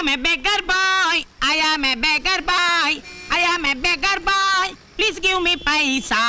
am a beggar boy. I am a beggar boy. I am a beggar boy. Please give me paisa.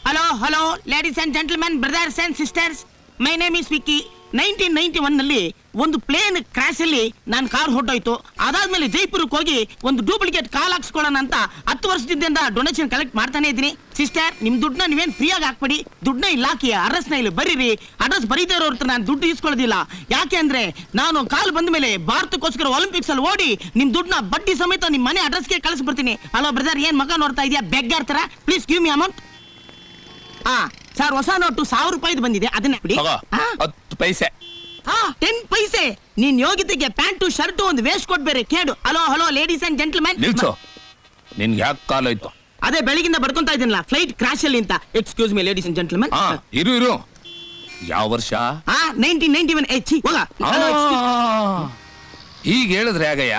Hello, ladies and gentlemen, brothers and sisters. My name is Vicky. 1991 ನಲ್ಲಿ ಒಂದು plane crash ಅಲ್ಲಿ ನಾನು car ಹೊರಟೋಯ್ತು. ಅದಾದ್ಮೇಲೆ ಜೈಪುರಕ್ಕೆ ಹೋಗಿ ಒಂದು duplicate ಕಾಲ್ ಹಾಕ್ಸ್ಕೊಳ್ಳೋಣ ಅಂತ 10 ವರ್ಷದಿಂದ ಡೊನೇಷನ್ ಕಲೆಕ್ಟ್ ಮಾಡ್ತಾನೆ ಇದ್ದೀನಿ. ಸಿಸ್ಟರ್, ನಿಮ್ ದುಡ್ಡನ್ನ ನೀವೇನ್ ಫ್ರೀ ಆಗಿ ಹಾಕ್ಬೇಡಿ, ದುಡ್ಡನ್ನ ಇಲ್ಲಿ ಹಾಕಿ ಅಡ್ರೆಸ್ನ ಇಲ್ಲಿ ಬರೀರಿ. ಅಡ್ರೆಸ್ ಬರೀದೇ ಇರೋರ್ ಹತ್ರ ನಾನು ದುಡ್ಡು ಇಸ್ಕೊಳ್ಳೋದಿಲ್ಲ. ಯಾಕೆ ಅಂದ್ರೆ ನಾನು ಕಾಲ್ ಬಂದ ಮೇಲೆ ಭಾರತಕ್ಕೋಸ್ಕರ ಒಲಿಂಪಿಕ್ಸ್ ಅಲ್ಲಿ ಓಡಿ ನಿಮ್ ದುಡ್ಡನ್ನ ಬಡ್ಡಿ ಸಮೇತ ನಿಮ್ ಮನೆ ಅಡ್ರೆಸ್ಗೆ ಕಳಿಸ್ಬಿಡ್ತೀನಿ. ಹಲೋ ಬ್ರದರ್, ಏನ್ ಮಗ ನೋಡ್ತಾ ಇದೆಯಾ ಬೆಗ್ಗಾರ್ ತರ? Please give me amount. Sir, ಹೊಸ ನೋಟು 1000 ರೂಪಾಯಿದು ಬಂದಿದೆ, ಅದನ್ನ ಬಿಡಿ. 10 ಪೈಸೆ. 10 ಪೈಸೆ. ನೀನ್ ಯೋಗ್ಯತೆಗೆ ಪ್ಯಾಂಟು ಶರ್ಟು ಒಂದು ವೇಸ್ಟ್ ಕೊಟ್ ಬೇರೆ ಕೇಳು. Hello ladies and gentlemen. ನಿನ್ಗೆ ಯಾಕೆ ಕಾಲಾಯ್ತು? ಅದೇ ಬೆಳಗಿಂದ ಬಡ್ಕೊಂತಾ ಇದ್ದೀನಲ್ಲ, ಫ್ಲೈಟ್ ಕ್ರಾಶ್ ಅಲ್ಲಿ ಅಂತ. Excuse me ladies and gentlemen. ಇರು. ಯಾವ ವರ್ಷ? 1991. ಈಗ ಹೇಳಿದ್ರೆ ಆಗಯ್ಯ,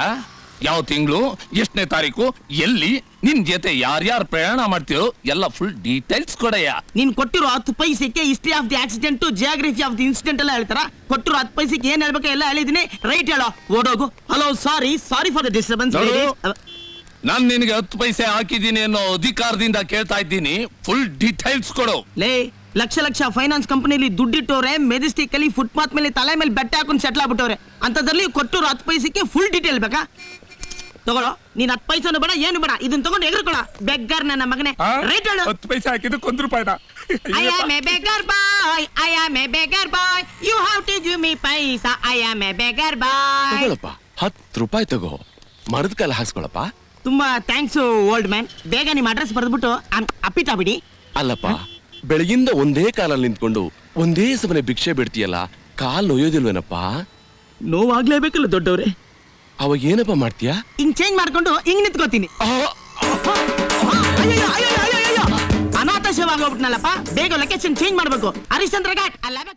ಯಾವ ತಿಂಗಳು, ಎಷ್ಟನೇ ತಾರೀಕು, ಎಲ್ಲಿ, ನಿನ್ ಜೊತೆ ಯಾರ್ಯಾರು ಪ್ರಯಾಣ ಮಾಡ್ತೀರೋ ಎಲ್ಲ ಫುಲ್ ಡೀಟೇಲ್ಸ್ ಕೊಡಯ್ಯ. ನೀನ್ ಕೊಟ್ಟಿರೋ 10 ಪೈಸೆಗೆ history of the accident, geography of the incident ಎಲ್ಲ ಹೇಳ್ತಾರ. ಕೊಟ್ಟಿರೋ 10 ಪೈಸೆಗೆ ಏನ್ ಹೇಳ್ಬೇಕು ಎಲ್ಲ ಹೇಳಿದೀನಿ. ರೈಟ್ ಹೇಳೋ, ಓಡೋಗು. Hello, sorry for the disturbance. ನಾನ್ ನಿನ್ಗೆ 10 ಪೈಸೆ ಹಾಕಿದ್ದೀನಿ ಅನ್ನೋ ಅಧಿಕಾರದಿಂದ ಕೇಳ್ತಾ ಇದ್ದೀನಿ. ಫುಲ್ ಡೀಟೇಲ್ಸ್ ಕೊಡು. ಲಕ್ಷ ಫೈನಾನ್ಸ್ ಕಂಪನಿಲಿ ದುಡ್ಡಿಟ್ಟವ್ರೆ, ಮೆಜೆಸ್ಟಿಕ್ ಅಲ್ಲಿ ಫುಟ್ಪಾತ್ ಮೇಲೆ ತಲೆ ಮೇಲೆ ಬೆಟ್ಟ ಹಾಕೊಂಡು ಸೆಟ್ಲ್ ಆಗ್ಬಿಟ್ಟವ್ರೆ. ಅಂತದ್ರಲ್ಲಿ ಕೊಟ್ಟಿರೋ 10 ಪೈಸೆಗೆ ಫುಲ್ ಡೀಟೇಲ್ ಬೇಕಾ? ತಗೊಳ್ಳೋ, ನೀನ್ 10 ಪೈಸೆನು ಬೇಡ, ಏನು ಬೇಡ, ಇದನ್ನ ತಗೊಂಡು ಎಗರ್ಕೊಳ. ಬೆಗ್ಗರ್ ನನ್ನ ಮಗನೇ. ರೈಟ್ ಹೇಳು. 10 ಪೈಸೆ ಹಾಕಿದ್ದಕ್ಕೆ 1 ರೂಪಾಯಿನ. I am a beggar boy. I am a beggar boy. You have to give me paisa. I am a beggar boy. ತಗೊಳಪ್ಪ, 10 ರೂಪಾಯಿ ತಗೋ, ಮರದ ಕಾಲ ಹಾಕ್ಸ್ಕೊಳಪ್ಪ. ತುಂಬಾ ಥ್ಯಾಂಕ್ಸ್ ಓಲ್ಡ್ ಮ್ಯಾನ್. ಬೇಗ ನಿಮ್ ಅಡ್ರೆಸ್ ಬರೆದ್ಬಿಟ್ಟು ಅಪ್ಪಿಟ ಬಿಡಿ. ಅಲ್ಲಪ್ಪ, ಬೆಳಗಿಂದ ಒಂದೇ ಕಾಲಲ್ಲಿ ನಿಂತ್ಕೊಂಡು ಒಂದೇ ಸಮನೆ ಭಿಕ್ಷೆ ಬಿಡ್ತೀಯಲ್ಲ, ಕಾಲ್ ನೋಯೋದಿಲ್ವೇನಪ್ಪ? ನೋವಾಗ್ಲೇಬೇಕಲ್ಲ ದೊಡ್ಡವ್ರೆ. ಅವಾಗ ಏನಪ್ಪ ಮಾಡ್ತೀಯಾ? ಹಿಂಗ್ ಚೇಂಜ್ ಮಾಡ್ಕೊಂಡು ಹಿಂಗ್ ನಿಂತ್ಕೋತೀನಿ. ಅನಾಥ ಸೇವೆ ಆಗೋಗ್ಬಿಟ್ನಲ್ಲಪ್ಪ. ಬೇಗ ಲೊಕೇಶನ್ ಚೇಂಜ್ ಮಾಡ್ಬೇಕು. ಹರಿಶ್ಚಂದ್ರ ಘಾಟ್ ಅಲ್ಲ.